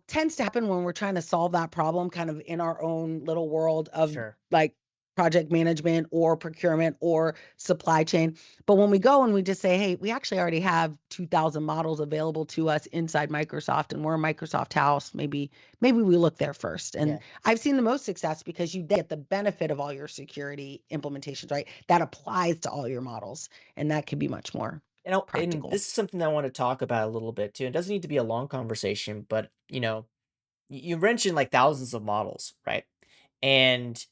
tends to happen when we're trying to solve that problem kind of in our own little world of sure. like project management or procurement or supply chain. But when we go and we just say, hey, we actually already have 2,000 models available to us inside Microsoft and we're a Microsoft house, maybe we look there first. And Yeah. I've seen the most success because you get the benefit of all your security implementations, right? That applies to all your models and that can be much more And practical. this is something I want to talk about a little bit too. It doesn't need to be a long conversation, but you mentioned like thousands of models, right? And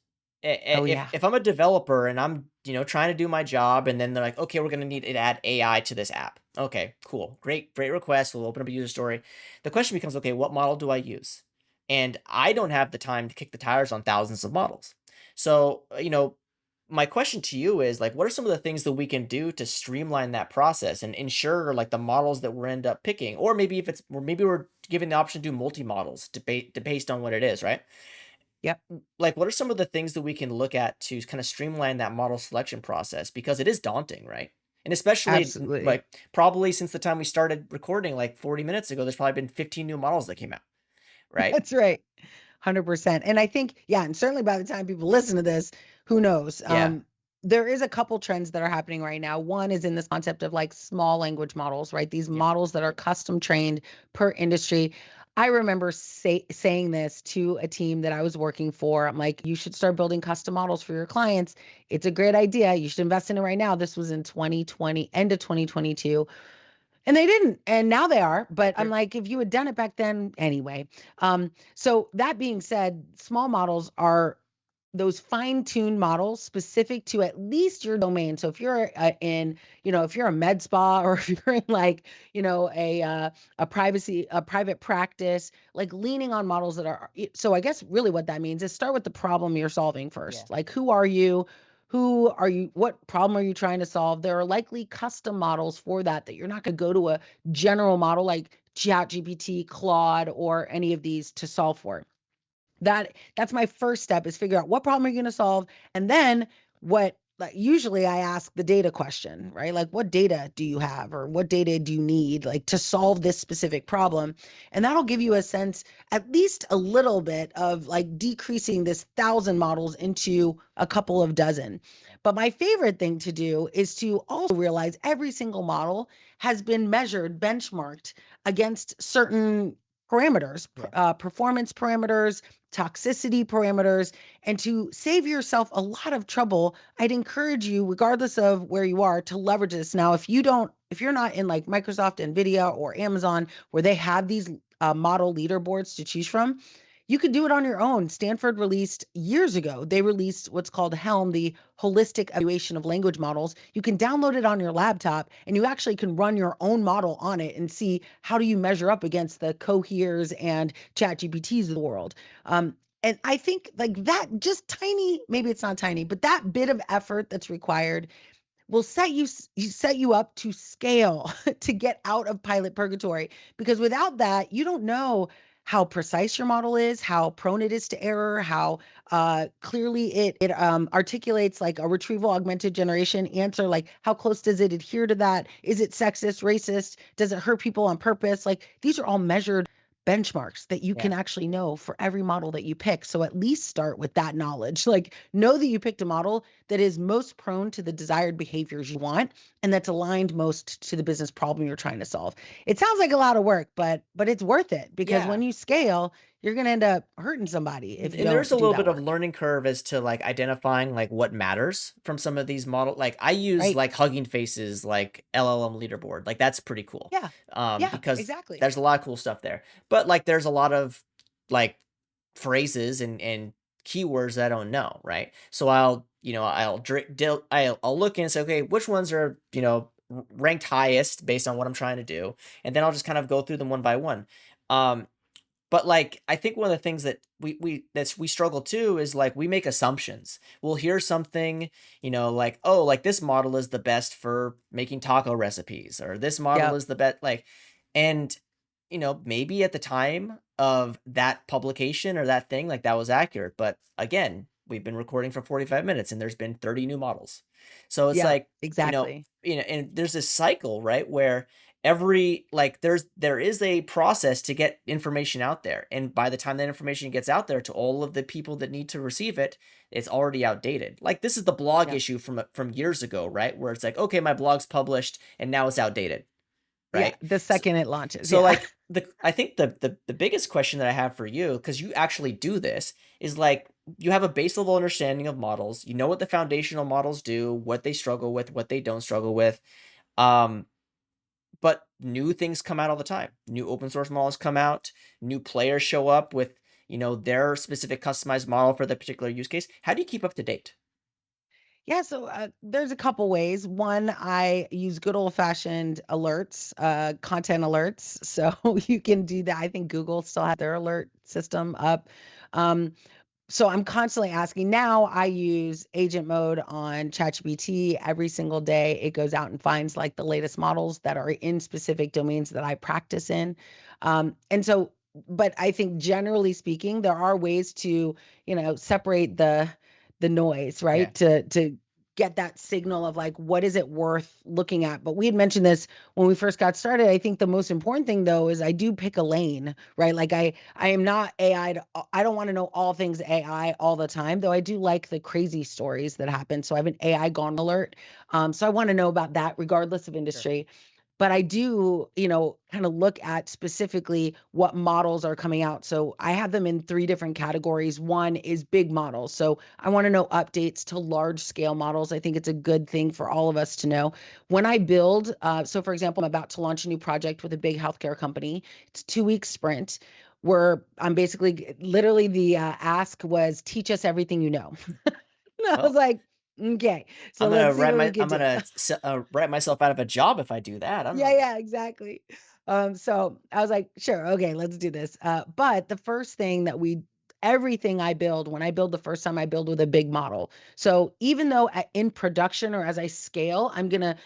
Oh if yeah. if I'm a developer and I'm trying to do my job, and then they're like, okay, we're gonna need to add AI to this app. Okay, cool, great request. We'll open up a user story. The question becomes, okay, what model do I use? And I don't have the time to kick the tires on thousands of models. So my question to you is like, what are some of the things that we can do to streamline that process and ensure like the models that we end up picking, or maybe if it's or maybe we're given the option to do multi models, based on what it is, right? Yep. Like, what are some of the things that we can look at to kind of streamline that model selection process? Because it is daunting, right? And especially Absolutely. like probably since the time we started recording like 40 minutes ago, there's probably been 15 new models that came out, right? That's right. 100%. And I think, yeah, and certainly by the time people listen to this, who knows? Yeah. There is a couple trends that are happening right now. One is in this concept of like small language models, right? These Yeah. models that are custom trained per industry. I remember saying this to a team that I was working for. I'm like, you should start building custom models for your clients. It's a great idea. You should invest in it right now. This was in 2020, end of 2022. And they didn't. And now they are. But I'm Sure. like, if you had done it back then, anyway. So that being said, small models are those fine-tuned models specific to at least your domain. So if you're if you're a med spa or if you're in like, a private practice, like leaning on models that are. So I guess really what that means is start with the problem you're solving Yeah. first. Like, who are you? Who are you? What problem are you trying to solve? There are likely custom models for that you're not going to go to a general model like ChatGPT, Claude, or any of these to solve for. That's my first step, is figure out what problem are you going to solve, and then what, like, usually I ask the data question, right? Like, what data do you have, or what data do you need, like, to solve this specific problem? And that'll give you a sense, at least a little bit, of like decreasing this 1,000 models into a couple of dozen. But my favorite thing to do is to also realize every single model has been measured, benchmarked against certain parameters, Yeah. performance parameters, toxicity parameters. And to save yourself a lot of trouble, I'd encourage you, regardless of where you are, to leverage this. Now, if you're not in like Microsoft, Nvidia, or Amazon, where they have these model leaderboards to choose from, you could do it on your own. Stanford released years ago, they released what's called Helm, the holistic evaluation of language models. You can download it on your laptop, and you actually can run your own model on it and see how do you measure up against the Coheres and ChatGPTs of the world. And I think like that, just tiny, maybe it's not tiny, but that bit of effort that's required will set you up to scale, to get out of pilot purgatory, because without that you don't know how precise your model is, how prone it is to error, how clearly it articulates like a retrieval augmented generation answer, like how close does it adhere to that, is it sexist, racist, does it hurt people on purpose? Like, these are all measured benchmarks that you Yeah. can actually know for every model that you pick. So at least start with that knowledge. Like, know that you picked a model that is most prone to the desired behaviors you want, and that's aligned most to the business problem you're trying to solve. It sounds like a lot of work, but it's worth it, because Yeah. when you scale, you're going to end up hurting somebody if you And there's don't a do little that bit of work. learning curve as to like identifying like what matters from some of these model. Like I use Right? like Hugging Faces, like LLM leaderboard. Like that's pretty cool. Yeah. Yeah, Because exactly. there's a lot of cool stuff there. But like there's a lot of like phrases and keywords that I don't know, right? So I'll look and say, okay, which ones are, ranked highest based on what I'm trying to do, and then I'll just kind of go through them one by one. Um, but, like, I think one of the things that we struggle too is, like, we make assumptions. We'll hear something, like, "Oh, like, this model is the best for making taco recipes," or, "This model Yep. is the best," like and, maybe at the time of that publication or that thing, like, that was accurate, but, again, we've been recording for 45 minutes, and there's been 30 new models. So it's Yep. like, Exactly. and there's this cycle, right, where there is a process to get information out there, and by the time that information gets out there to all of the people that need to receive it, it's already outdated. Like, this is the blog Yep. issue from years ago, right, where it's like, okay, my blog's published and now it's outdated, Yeah, right? the so, second it launches. so Yeah. like I think the biggest question that I have for you, because you actually do this, is like you have a base level understanding of models, you know what the foundational models do, what they struggle with, what they don't struggle with. um but new things come out all the time. New open source models come out, new players show up with, their specific customized model for the particular use case. How do you keep up to date? Yeah, so there's a couple ways. One, I use good old fashioned alerts, content alerts. So you can do that. I think Google still has their alert system up. Um, so I'm constantly asking. Now I use agent mode on ChatGPT every single day. It goes out and finds like the latest models that are in specific domains that I practice in. And so but I think generally speaking, there are ways to, separate the noise, Yeah, right? To get that signal of like what is it worth looking at. But we had mentioned this when we first got started. I think the most important thing though is I do pick a lane, right? Like I am not AI I don't want to know all things AI all the time, though I do like the crazy stories that happen. So I have an AI gone alert. So I want to know about that regardless of sure. industry. But I do, kind of look at specifically what models are coming out. So I have them in three different categories. One is big models. So I want to know updates to large scale models. I think it's a good thing for all of us to know. When I build, so for example, I'm about to launch a new project with a big healthcare company. It's a 2 week sprint where I'm basically literally the ask was teach us everything you know. And I was Well, like, okay, so let's see what we can I'm do. gonna write myself out of a job if I do that. I don't Yeah, know. yeah, exactly. So I was like, sure, okay, let's do this. But the first thing that everything I build, when I build the first time, I build with a big model. So even though in production or as I scale, I'm gonna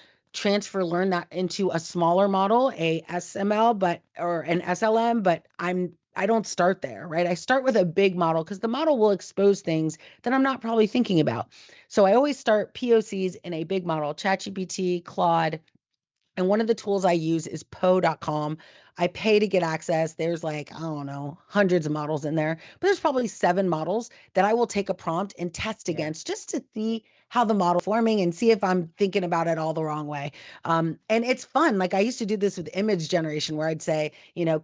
learn that into a smaller model, a SML, or an SLM, but I don't start there, right? I start with a big model because the model will expose things that I'm not probably thinking about. So I always start POCs in a big model, ChatGPT, Claude, and one of the tools I use is Poe.com. I pay to get access. There's like, I don't know, hundreds of models in there, but there's probably 7 models that I will take a prompt and test Yeah, against just to see how the model forming and see if I'm thinking about it all the wrong way. And it's fun. Like I used to do this with image generation where I'd say,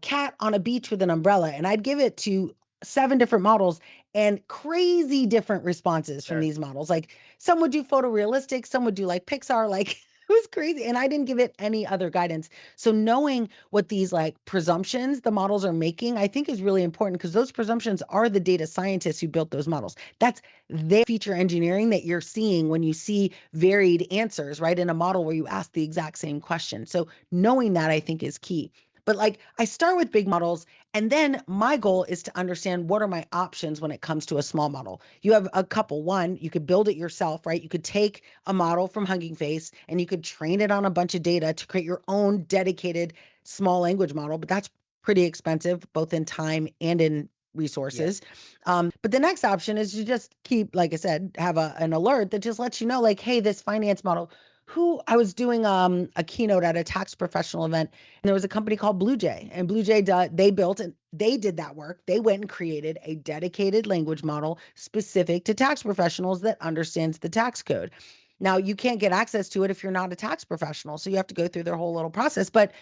cat on a beach with an umbrella, and I'd give it to 7 different models and crazy different responses from sure. these models. Like some would do photorealistic, some would do like Pixar, like it was crazy. And I didn't give it any other guidance. So knowing what these like presumptions the models are making, I think is really important because those presumptions are the data scientists who built those models. That's their feature engineering that you're seeing when you see varied answers, right? In a model where you ask the exact same question. So knowing that I think is key. But like I start with big models, and then my goal is to understand what are my options when it comes to a small model. You have a couple. One, you could build it yourself, right? You could take a model from Hugging Face and you could train it on a bunch of data to create your own dedicated small language model, but that's pretty expensive, both in time and in Yeah, resources. But the next option is to just keep, like I said, have an alert that just lets you know, like, hey, this finance model. Who I was doing a keynote at a tax professional event, and there was a company called Blue Jay, and Blue Jay they built and they did that work. They went and created a dedicated language model specific to tax professionals that understands the tax code. Now you can't get access to it if you're not a tax professional, so you have to go through their whole little process. But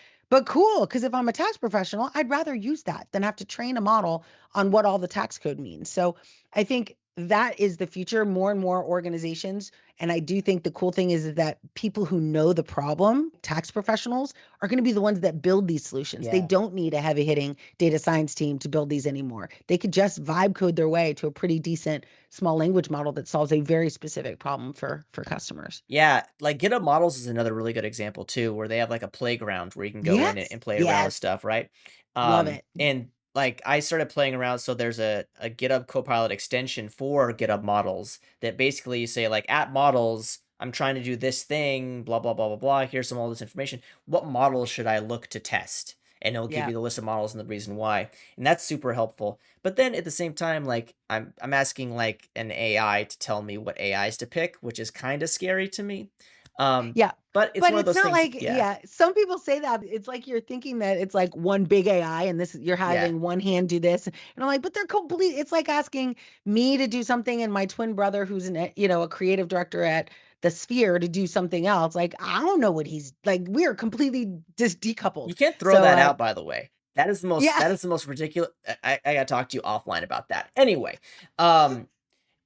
cool, because if I'm a tax professional, I'd rather use that than have to train a model on what all the tax code means. So I think that is the future. More and more organizations, and I do think the cool thing is that people who know the problem, tax professionals, are going to be the ones that build these solutions. They yeah. don't need a heavy hitting data science team to build these anymore. They could just vibe code their way to a pretty decent small language model that solves a very specific problem for customers. Yeah, like GitHub Models is another really good example too, where they have like a playground where you can go in Yes. and play around with Yes. stuff, right? Love it. And like I started playing around, so there's a GitHub Copilot extension for GitHub Models that basically you say like at Models, I'm trying to do this thing, blah blah blah blah blah. Here's some all this information. What models should I look to test? And it'll give Yeah. you the list of models and the reason why, and that's super helpful. But then at the same time, like I'm asking like an AI to tell me what AIs to pick, which is kind of scary to me. Um, Yeah. but it's But one of it's those not things. like, Yeah, yeah, some people say that it's like you're thinking that it's like one big AI and this you're yeah. having one hand do this. And I'm like, but they're complete. It's like asking me to do something and my twin brother who's a creative director at the Sphere to do something else. Like, I don't know what he's like. We're completely just decoupled. You can't throw So that out, by the way. yeah, That is the most ridiculous. I gotta talk to you offline about that. Anyway, um,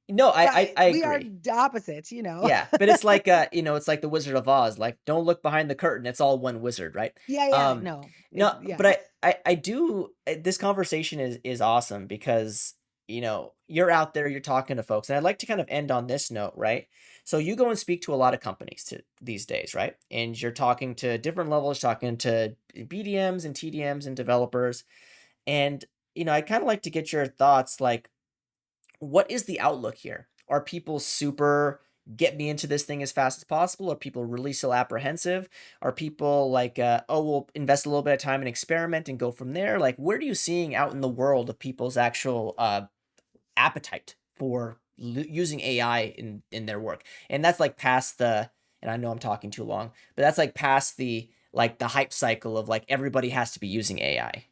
no, right. I We are agree. the opposites. Yeah, but it's like it's like the Wizard of Oz. Like, don't look behind the curtain. It's all one wizard, right? Yeah, yeah. Um, No. no, It's yeah. but I do. This conversation is awesome because you're out there, you're talking to folks, and I'd like to kind of end on this note, right? So you go and speak to a lot of companies these days, right? And you're talking to different levels, talking to BDMs and TDMs and developers, and I'd kind of like to get your thoughts, like what is the outlook here? Are people super get me into this thing as fast as possible? Are people really still apprehensive? Are people like, oh, we'll invest a little bit of time and experiment and go from there? Like, what are you seeing out in the world of people's actual appetite for using AI in their work? And that's like past the, and I know I'm talking too long, but that's like past the like the hype cycle of like everybody has to be using AI.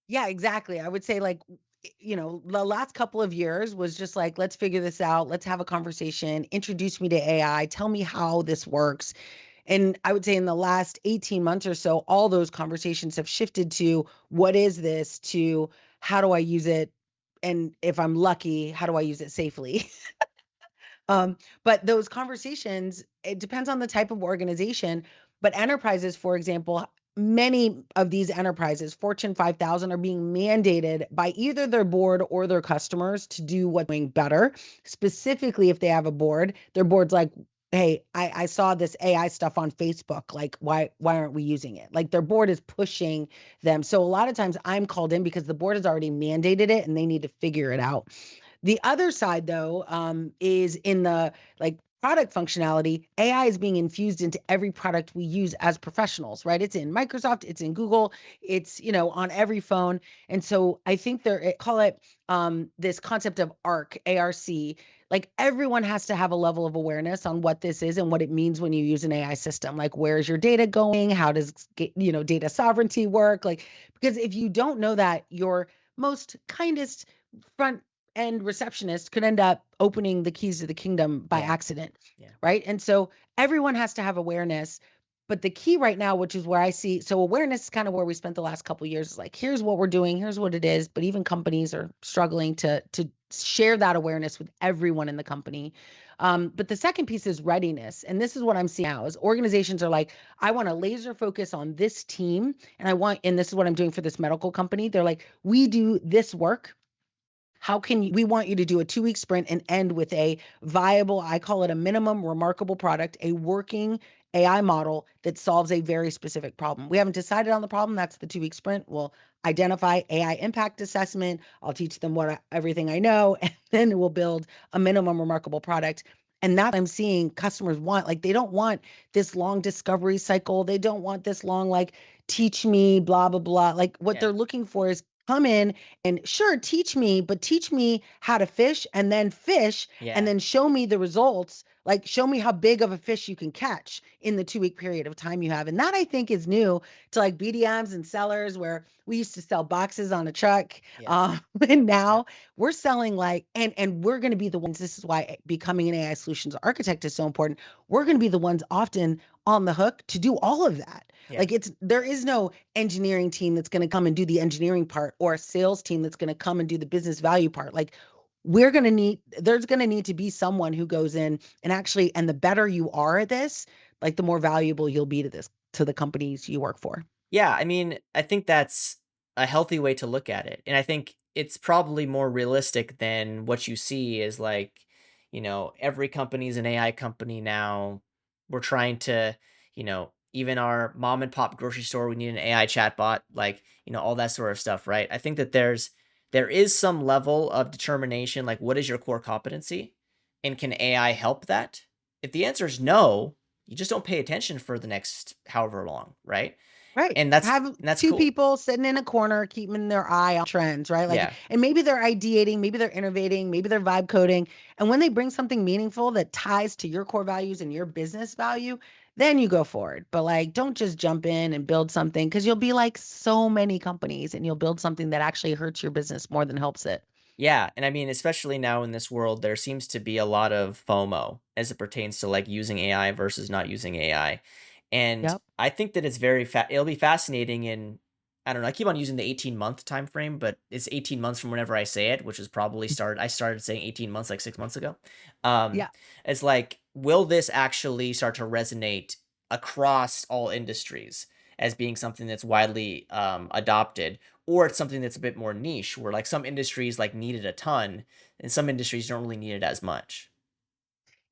Yeah, exactly. I would say like the last couple of years was just like, let's figure this out. Let's have a conversation. Introduce me to AI. Tell me how this works. And I would say in the last 18 months or so, all those conversations have shifted to what is this to how do I use it? And if I'm lucky, how do I use it safely? But those conversations, it depends on the type of organization. But enterprises, for example, many of these enterprises, Fortune 5,000, are being mandated by either their board or their customers to do what's doing better. Specifically, if they have a board, their board's like, hey, I saw this AI stuff on Facebook. Like, why aren't we using it? Like their board is pushing them. So a lot of times I'm called in because the board has already mandated it and they need to figure it out. The other side, though, is in the like product functionality. AI is being infused into every product we use as professionals, right? It's in Microsoft, it's in Google, it's on every phone. And so I think call it this concept of ARC. Like everyone has to have a level of awareness on what this is and what it means when you use an AI system. Like where's your data going? How does data sovereignty work? Like because if you don't know that, your most kindest front end receptionist could end up opening the keys to the kingdom by Yeah, accident, yeah, right? And so everyone has to have awareness. But the key right now, which is where I see, so awareness is kind of where we spent the last couple of years, is like, here's what we're doing, here's what it is. But even companies are struggling to share that awareness with everyone in the company. But the second piece is readiness. And this is what I'm seeing now is organizations are like, I want to laser focus on this team. And this is what I'm doing for this medical company. They're like, we do this work. We want you to do a 2-week sprint and end with a viable, I call it a minimum remarkable product, a working AI model that solves a very specific problem. We haven't decided on the problem. That's the 2-week sprint. We'll identify AI impact assessment. I'll teach them everything I know, and then we'll build a minimum remarkable product. And that's what I'm seeing customers want. Like they don't want this long discovery cycle. They don't want this long, like, teach me, blah, blah, blah. Like what yeah, they're looking for is come in and sure, teach me, but teach me how to fish and yeah, then show me the results. Like, show me how big of a fish you can catch in the 2-week period of time you have. And that I think is new to like BDMs and sellers where we used to sell boxes on a truck. yeah, And yeah, now we're selling like, and we're going to be the ones. This is why becoming an AI solutions architect is so important. We're going to be the ones often on the hook to do all of that. yeah. Like there is no engineering team that's going to come and do the engineering part or a sales team that's going to come and do the business value part. Like there's going to need to be someone who goes in and actually, and the better you are at this, like the more valuable you'll be to the companies you work for. Yeah, I mean, I think that's a healthy way to look at it. And I think it's probably more realistic than what you see is like, every company's an AI company now. We're trying to, even our mom and pop grocery store, we need an AI chatbot, like, all that sort of stuff, right? I think that there is some level of determination, like what is your core competency? And can AI help that? If the answer is no, you just don't pay attention for the next however long, right? Right. And that's Have and that's two cool. people sitting in a corner, keeping their eye on trends, right? Like, Yeah. and maybe they're ideating, maybe they're innovating, maybe they're vibe coding. And when they bring something meaningful that ties to your core values and your business value, then you go forward. But like, don't just jump in and build something because you'll be like so many companies and you'll build something that actually hurts your business more than helps it. Yeah, and I mean, especially now in this world, there seems to be a lot of FOMO as it pertains to, like, using AI versus not using AI, and Yep. I think that it'll be fascinating in I don't know, I keep on using the 18-month time frame, but it's 18 months from whenever I say it, which is probably I started saying 18 months, like, 6 months ago. Um, Yeah. it's like, will this actually start to resonate across all industries as being something that's widely, adopted? Or it's something that's a bit more niche where like some industries like need it a ton and some industries don't really need it as much.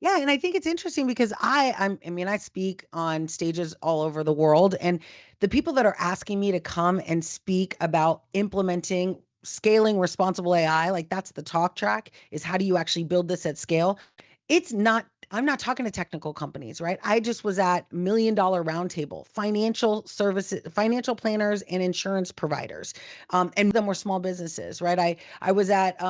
Yeah, and I think it's interesting because I mean I speak on stages all over the world and the people that are asking me to come and speak about implementing scaling responsible AI, like that's the talk track is how do you actually build this at scale? It's not I'm not talking to technical companies, right? I just was at $1 million roundtable, financial services, financial planners, and insurance providers, and them were small businesses, right? I was at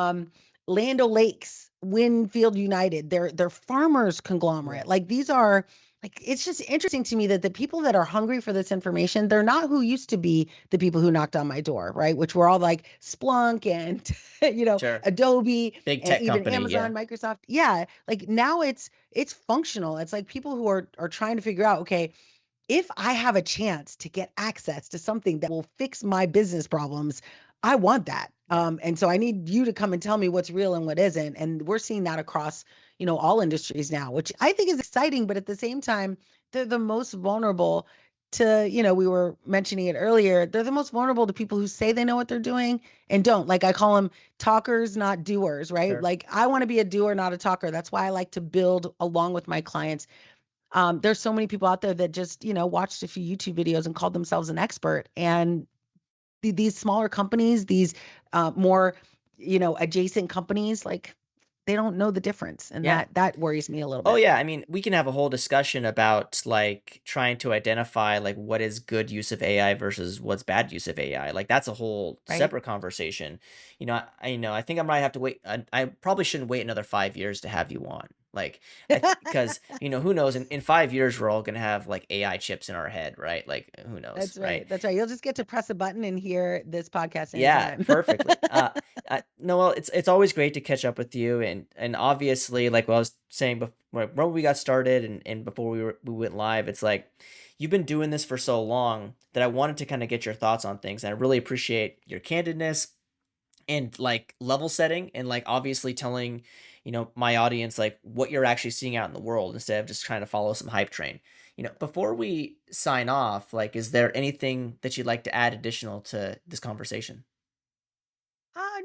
Land O'Lakes, Winfield United. They're farmers Yeah. conglomerate. Like these are like it's just interesting to me that the people that are hungry for this information, they're not who used to be the people who knocked on my door, right? Which were all like Splunk and Sure. Adobe Big and tech even company. Yeah. Amazon, Microsoft. Yeah, like now it's functional. It's like people who are trying to figure out, okay, if I have a chance to get access to something that will fix my business problems, I want that. Yeah. And so I need you to come and tell me what's real and what isn't. And we're seeing that across, all industries now, which I think is exciting, but at the same time, they're the most vulnerable to, we were mentioning it earlier, they're the most vulnerable to people who say they know what they're doing and don't. Like I call them talkers, not doers, right? Sure. Like I want to be a doer, not a talker. That's why I like to build along with my clients. There's so many people out there that just, watched a few YouTube videos and called themselves an expert. And these smaller companies, these more, adjacent companies, like they don't know the difference, and Yeah. that worries me a little Oh bit, yeah, I mean, we can have a whole discussion about like trying to identify like what is good use of AI versus what's bad use of AI. Like that's a whole right? separate conversation. I think I might have to wait. I probably shouldn't wait another 5 years to have you on. Like because who knows? In 5 years, we're all gonna have like AI chips in our head, right? Like who knows, That's right? right. That's right. You'll just get to press a button and hear this podcast Yeah, anytime. perfectly. Noel, it's always great to catch up with you, and obviously, like what I was saying before when we got started, and before we went live, it's like you've been doing this for so long that I wanted to kind of get your thoughts on things, and I really appreciate your candidness and like level setting, and like obviously telling my audience like what you're actually seeing out in the world instead of just trying to follow some hype train. Before we sign off, like, is there anything that you'd like to add additional to this conversation?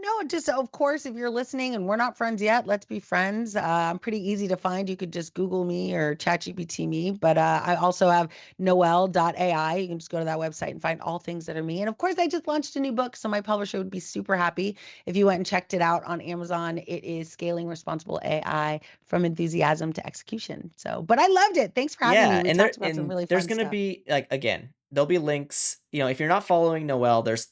No, just of course, if you're listening and we're not friends yet, let's be friends. I'm pretty easy to find. You could just Google me or ChatGPT me. But I also have Noelle.ai. You can just go to that website and find all things that are me. And of course, I just launched a new book, so my publisher would be super happy if you went and checked it out on Amazon. It is Scaling Responsible AI from Enthusiasm to Execution. So, but I loved it. Thanks for having me. Yeah, We and talked about some really there's fun gonna stuff. be like again, there'll be links. If you're not following Noelle, there's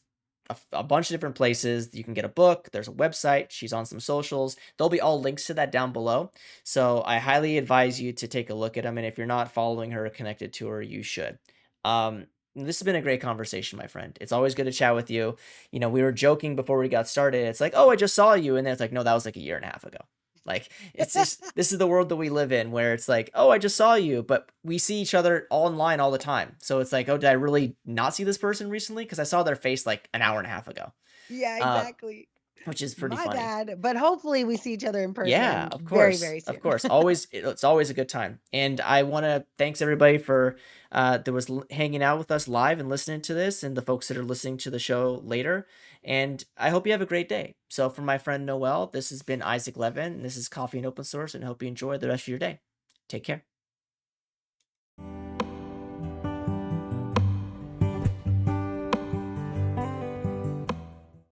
a bunch of different places you can get a book. There's a website. She's on some socials. There'll be all links to that down below. So I highly advise you to take a look at them. And if you're not following her or connected to her, you should. This has been a great conversation, my friend. It's always good to chat with you. We were joking before we got started. It's like, oh, I just saw you, and then it's like, no, that was like a year and a half ago. Like it's just this is the world that we live in where it's like, oh, I just saw you, but we see each other online all the time. So it's like, oh, did I really not see this person recently? Because I saw their face like an hour and a half ago. Yeah, Uh, exactly. which is pretty My funny. bad. But hopefully we see each other in Yeah, person of very, course. very Of soon. course. It's always a good time. And I want to thanks everybody for that was hanging out with us live and listening to this, and the folks that are listening to the show later. And I hope you have a great day. So for my friend Noel, this has been Isaac Levin, and this is Coffee and Open Source, and hope you enjoy the rest of your day. Take care.